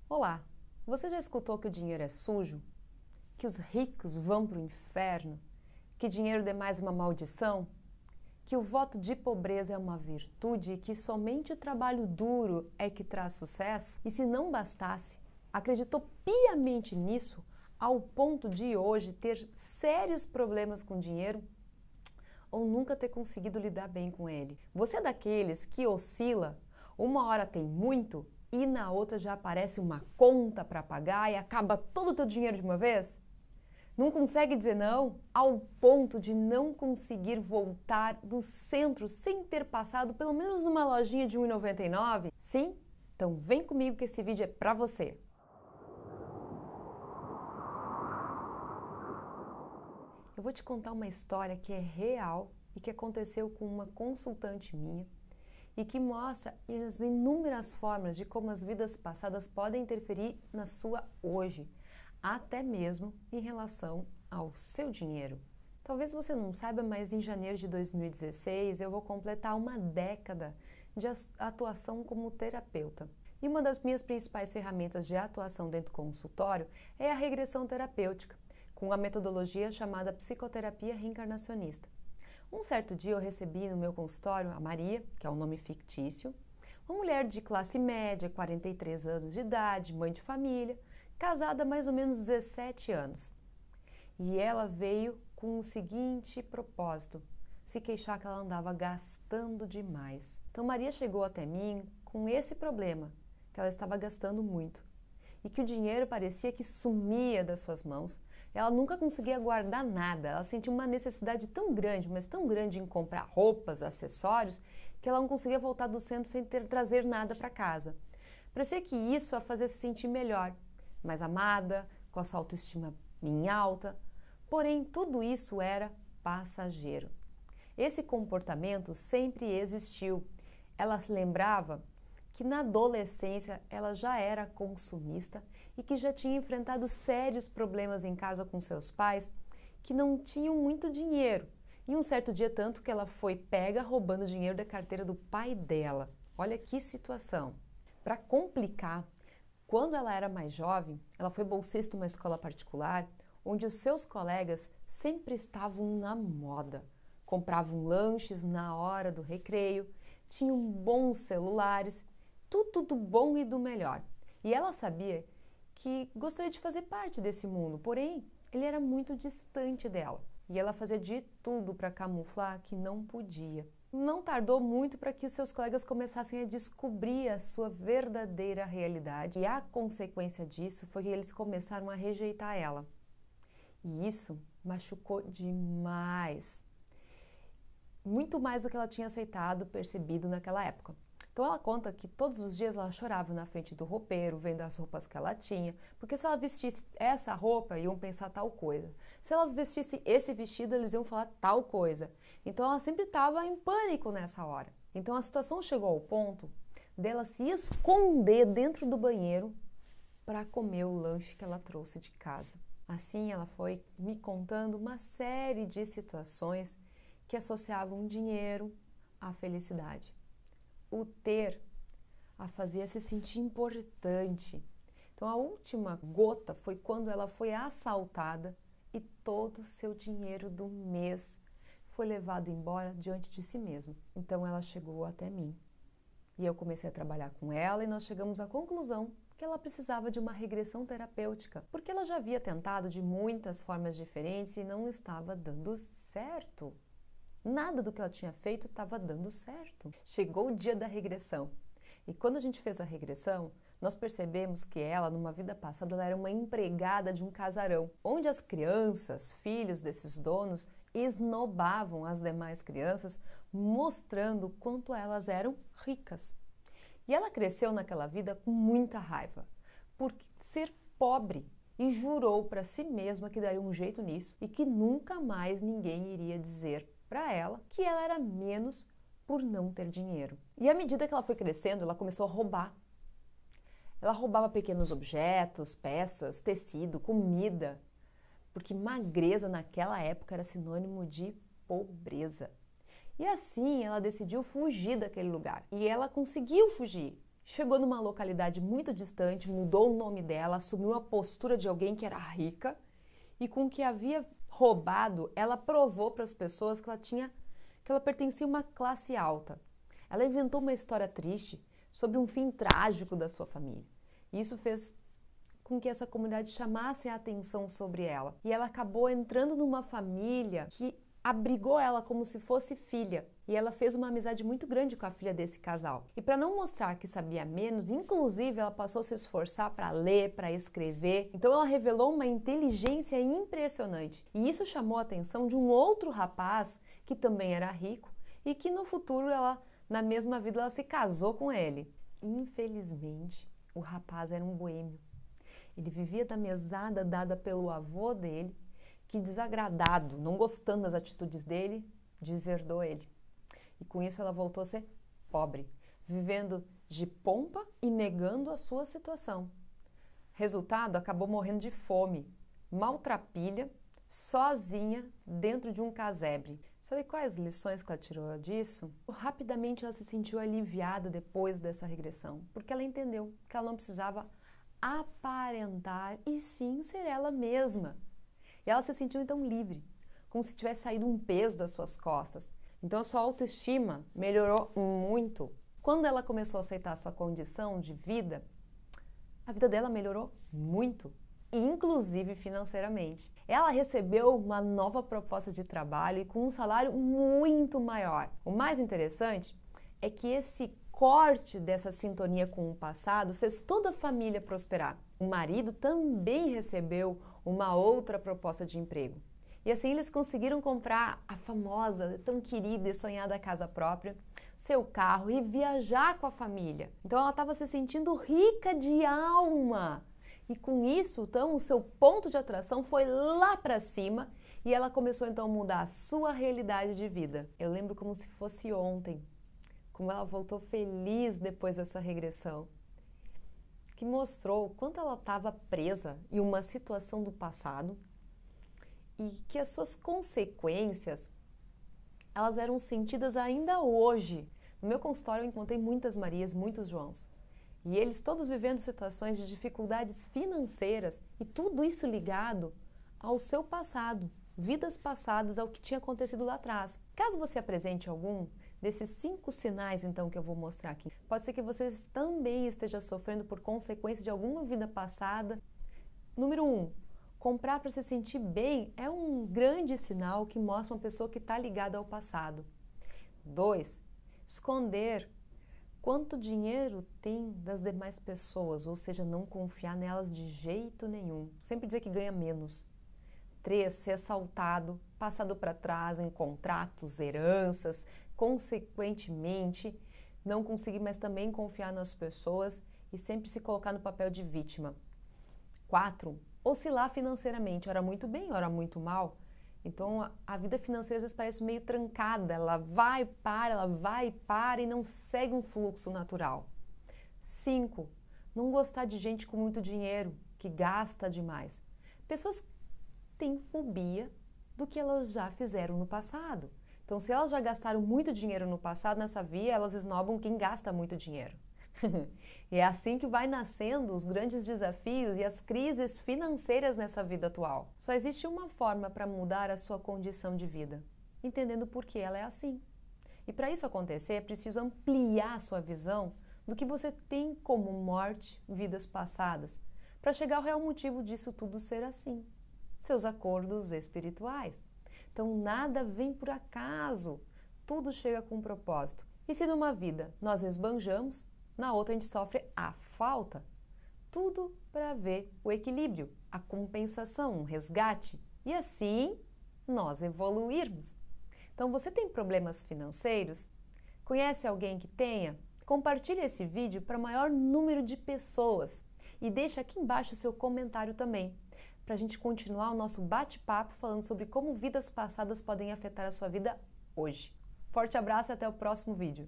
Olá, você já escutou que o dinheiro é sujo? Que os ricos vão para o inferno? Que dinheiro demais é uma maldição? Que o voto de pobreza é uma virtude e que somente o trabalho duro é que traz sucesso? E se não bastasse, acreditou piamente nisso ao ponto de hoje ter sérios problemas com dinheiro ou nunca ter conseguido lidar bem com ele? Você é daqueles que oscila, uma hora tem muito e na outra já aparece uma conta para pagar e acaba todo o teu dinheiro de uma vez? Não consegue dizer não ao ponto de não conseguir voltar do centro sem ter passado pelo menos numa lojinha de R$ 1,99? Sim? Então vem comigo que esse vídeo é para você. Eu vou te contar uma história que é real e que aconteceu com uma consultante minha e que mostra as inúmeras formas de como as vidas passadas podem interferir na sua hoje, até mesmo em relação ao seu dinheiro. Talvez você não saiba, mas em janeiro de 2016 eu vou completar uma década de atuação como terapeuta. E uma das minhas principais ferramentas de atuação dentro do consultório é a regressão terapêutica, com a metodologia chamada psicoterapia reencarnacionista. Um certo dia eu recebi no meu consultório a Maria, que é um nome fictício, uma mulher de classe média, 43 anos de idade, mãe de família, casada há mais ou menos 17 anos. E ela veio com o seguinte propósito: se queixar que ela andava gastando demais. Então Maria chegou até mim com esse problema, que ela estava gastando muito e que o dinheiro parecia que sumia das suas mãos. Ela nunca conseguia guardar nada, ela sentia uma necessidade tão grande, mas tão grande em comprar roupas, acessórios, que ela não conseguia voltar do centro sem trazer nada para casa. Parecia que isso a fazia se sentir melhor, mais amada, com a sua autoestima em alta. Porém, tudo isso era passageiro. Esse comportamento sempre existiu. Ela se lembrava que na adolescência ela já era consumista e que já tinha enfrentado sérios problemas em casa com seus pais que não tinham muito dinheiro. E um certo dia tanto que ela foi pega roubando dinheiro da carteira do pai dela. Olha que situação. Para complicar, quando ela era mais jovem, ela foi bolsista em uma escola particular onde os seus colegas sempre estavam na moda. Compravam lanches na hora do recreio, tinham bons celulares, tudo do bom e do melhor. E ela sabia que gostaria de fazer parte desse mundo, porém, ele era muito distante dela. E ela fazia de tudo para camuflar que não podia. Não tardou muito para que os seus colegas começassem a descobrir a sua verdadeira realidade. E a consequência disso foi que eles começaram a rejeitar ela. E isso machucou demais. Muito mais do que ela tinha aceitado, percebido naquela época. Então ela conta que todos os dias ela chorava na frente do roupeiro, vendo as roupas que ela tinha, porque se ela vestisse essa roupa, iam pensar tal coisa. Se elas vestissem esse vestido, eles iam falar tal coisa. Então ela sempre estava em pânico nessa hora. Então a situação chegou ao ponto dela se esconder dentro do banheiro para comer o lanche que ela trouxe de casa. Assim ela foi me contando uma série de situações que associavam dinheiro à felicidade. O ter a fazia se sentir importante. Então a última gota foi quando ela foi assaltada e todo o seu dinheiro do mês foi levado embora diante de si mesma. Então ela chegou até mim e eu comecei a trabalhar com ela e nós chegamos à conclusão que ela precisava de uma regressão terapêutica, porque ela já havia tentado de muitas formas diferentes e não estava dando certo. Nada do que ela tinha feito estava dando certo. Chegou o dia da regressão. E quando a gente fez a regressão, nós percebemos que ela, numa vida passada, ela era uma empregada de um casarão, onde as crianças, filhos desses donos, esnobavam as demais crianças, mostrando quanto elas eram ricas. E ela cresceu naquela vida com muita raiva, por ser pobre, e jurou para si mesma que daria um jeito nisso e que nunca mais ninguém iria dizer para ela que ela era menos por não ter dinheiro. E à medida que ela foi crescendo, ela começou a roubar. Ela roubava pequenos objetos, peças, tecido, comida, porque magreza naquela época era sinônimo de pobreza. E assim ela decidiu fugir daquele lugar. E ela conseguiu fugir. Chegou numa localidade muito distante, mudou o nome dela, assumiu a postura de alguém que era rica e com o que havia roubado, ela provou para as pessoas que ela pertencia a uma classe alta. Ela inventou uma história triste sobre um fim trágico da sua família. E isso fez com que essa comunidade chamasse a atenção sobre ela. E ela acabou entrando numa família que abrigou ela como se fosse filha. E ela fez uma amizade muito grande com a filha desse casal. E para não mostrar que sabia menos, inclusive ela passou a se esforçar para ler, para escrever. Então ela revelou uma inteligência impressionante. E isso chamou a atenção de um outro rapaz que também era rico e que no futuro na mesma vida ela se casou com ele. Infelizmente, o rapaz era um boêmio. Ele vivia da mesada dada pelo avô dele, que desagradado, não gostando das atitudes dele, deserdou ele. E com isso ela voltou a ser pobre, vivendo de pompa e negando a sua situação. Resultado, acabou morrendo de fome, maltrapilha, sozinha dentro de um casebre. Sabe quais lições que ela tirou disso? Rapidamente ela se sentiu aliviada depois dessa regressão, porque ela entendeu que ela não precisava aparentar e sim ser ela mesma. E ela se sentiu então livre, como se tivesse saído um peso das suas costas. Então a sua autoestima melhorou muito. Quando ela começou a aceitar a sua condição de vida, a vida dela melhorou muito, inclusive financeiramente. Ela recebeu uma nova proposta de trabalho e com um salário muito maior. O mais interessante é que esse corte dessa sintonia com o passado fez toda a família prosperar. O marido também recebeu uma outra proposta de emprego. E assim eles conseguiram comprar a famosa, tão querida e sonhada casa própria, seu carro e viajar com a família. Então ela estava se sentindo rica de alma. E com isso, então, o seu ponto de atração foi lá para cima e ela começou então a mudar a sua realidade de vida. Eu lembro como se fosse ontem, como ela voltou feliz depois dessa regressão, que mostrou o quanto ela estava presa em uma situação do passado e que as suas consequências, elas eram sentidas ainda hoje. No meu consultório eu encontrei muitas Marias, muitos Joãos, e eles todos vivendo situações de dificuldades financeiras e tudo isso ligado ao seu passado, vidas passadas, ao que tinha acontecido lá atrás. Caso você apresente algum desses 5 sinais, então, que eu vou mostrar aqui, pode ser que você também esteja sofrendo por consequência de alguma vida passada. Número 1, comprar para se sentir bem é um grande sinal que mostra uma pessoa que está ligada ao passado. 2, esconder quanto dinheiro tem das demais pessoas, ou seja, não confiar nelas de jeito nenhum. Sempre dizer que ganha menos. 3, ser assaltado, passado para trás em contratos, heranças, consequentemente, não conseguir mais também confiar nas pessoas e sempre se colocar no papel de vítima. 4, oscilar financeiramente, ora muito bem, ora muito mal. Então, a vida financeira às vezes parece meio trancada, ela vai e para e não segue um fluxo natural. 5, não gostar de gente com muito dinheiro, que gasta demais. Pessoas têm fobia do que elas já fizeram no passado. Então, se elas já gastaram muito dinheiro no passado, nessa via, elas esnobam quem gasta muito dinheiro. E é assim que vai nascendo os grandes desafios e as crises financeiras nessa vida atual. Só existe uma forma para mudar a sua condição de vida, entendendo por que ela é assim. E para isso acontecer, é preciso ampliar a sua visão do que você tem como morte, vidas passadas, para chegar ao real motivo disso tudo ser assim. Seus acordos espirituais. Então, nada vem por acaso, tudo chega com um propósito. E se numa vida nós esbanjamos, na outra a gente sofre a falta. Tudo para ver o equilíbrio, a compensação, um resgate e assim nós evoluirmos. Então, você tem problemas financeiros? Conhece alguém que tenha? Compartilhe esse vídeo para o maior número de pessoas e deixa aqui embaixo o seu comentário também, para a gente continuar o nosso bate-papo falando sobre como vidas passadas podem afetar a sua vida hoje. Forte abraço e até o próximo vídeo.